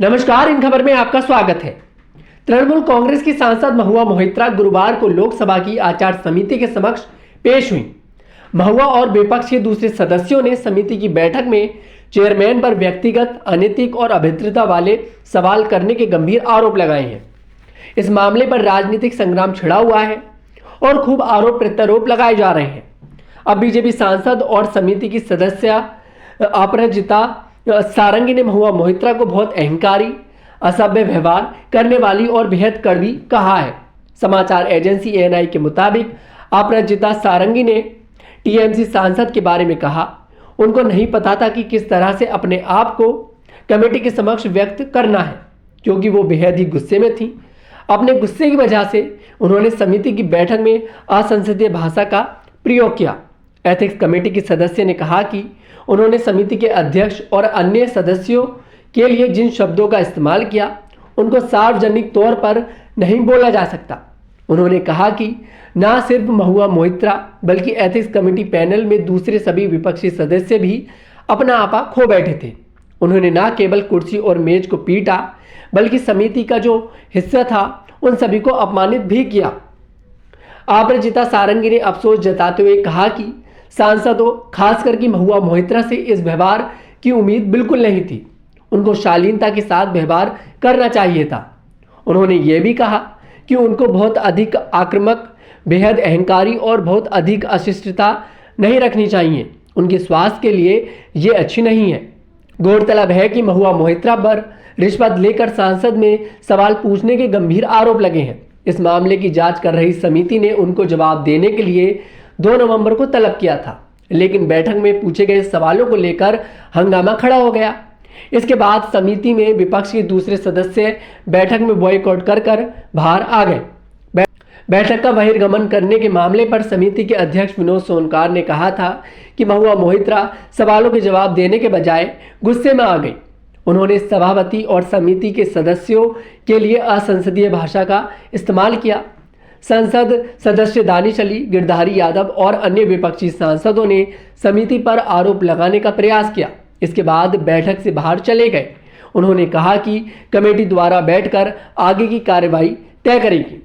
नमस्कार, इन खबर में आपका स्वागत है। तृणमूल कांग्रेस की सांसद महुआ मोहित्रा गुरुवार को लोकसभा की आचार समिति के समक्ष पेश हुई। महुआ और विपक्ष के दूसरे सदस्यों ने समिति की बैठक में चेयरमैन पर व्यक्तिगत, अनैतिक और अभद्रता वाले सवाल करने के गंभीर आरोप लगाए हैं। इस मामले पर राजनीतिक संग्राम छिड़ा हुआ है और खूब आरोप प्रत्यारोप लगाए जा रहे हैं। अब बीजेपी सांसद और समिति की सदस्य अपराजिता सारंगी ने महुआ मोहित्रा को बहुत अहंकारी, असभ्य व्यवहार करने वाली और बेहद कड़वी कहा है। समाचार एजेंसी एएनआई के मुताबिक अपराजिता सारंगी ने टीएमसी सांसद के बारे में कहा, उनको नहीं पता था कि किस तरह से अपने आप को कमेटी के समक्ष व्यक्त करना है, क्योंकि वो बेहद ही गुस्से में थी। अपने गुस्से की वजह से उन्होंने समिति की बैठक में असंसदीय भाषा का प्रयोग किया। एथिक्स कमेटी के सदस्य ने कहा कि उन्होंने समिति के अध्यक्ष और अन्य सदस्यों के लिए जिन शब्दों का इस्तेमाल किया उनको सार्वजनिक तौर पर नहीं बोला जा सकता। उन्होंने कहा कि न सिर्फ महुआ मोहित्रा बल्कि एथिक्स कमेटी पैनल में दूसरे सभी विपक्षी सदस्य भी अपना आपा खो बैठे थे। उन्होंने न केवल कुर्सी और मेज को पीटा बल्कि समिति का जो हिस्सा था उन सभी को अपमानित भी किया। अपराजिता सारंगी ने अफसोस जताते हुए कहा कि सांसदों, खासकर कि महुआ मोहित्रा से इस व्यवहार की उम्मीद बिल्कुल नहीं थी। उनको शालीनता के साथ व्यवहार करना चाहिए था। उन्होंने ये भी कहा कि उनको बहुत अधिक आक्रामक, बेहद अहंकारी और बहुत अधिक अशिष्टता नहीं रखनी चाहिए। उनके स्वास्थ्य के लिए ये अच्छी नहीं है। गौरतलब है कि महुआ मोहित्रा पर रिश्वत लेकर सांसद में सवाल पूछने के गंभीर आरोप लगे हैं। इस मामले की जांच कर रही समिति ने उनको जवाब देने के लिए 2 नवंबर को तलब किया था, लेकिन बैठक में पूछे गए सवालों को लेकर हंगामा खड़ा हो गया। इसके बाद समिति में विपक्ष के दूसरे सदस्य बैठक में बॉयकॉट कर बाहर आ गए। बैठक का बहिर्गमन करने के मामले पर समिति के अध्यक्ष विनोद सोनकार ने कहा था कि महुआ मोहित्रा सवालों के जवाब देने के बजाय गुस्से में आ गई। उन्होंने सभापति और समिति के सदस्यों के लिए असंसदीय भाषा का इस्तेमाल किया। संसद सदस्य दानिश अली, गिरधारी यादव और अन्य विपक्षी सांसदों ने समिति पर आरोप लगाने का प्रयास किया। इसके बाद बैठक से बाहर चले गए। उन्होंने कहा कि कमेटी द्वारा बैठकर आगे की कार्रवाई तय करेगी।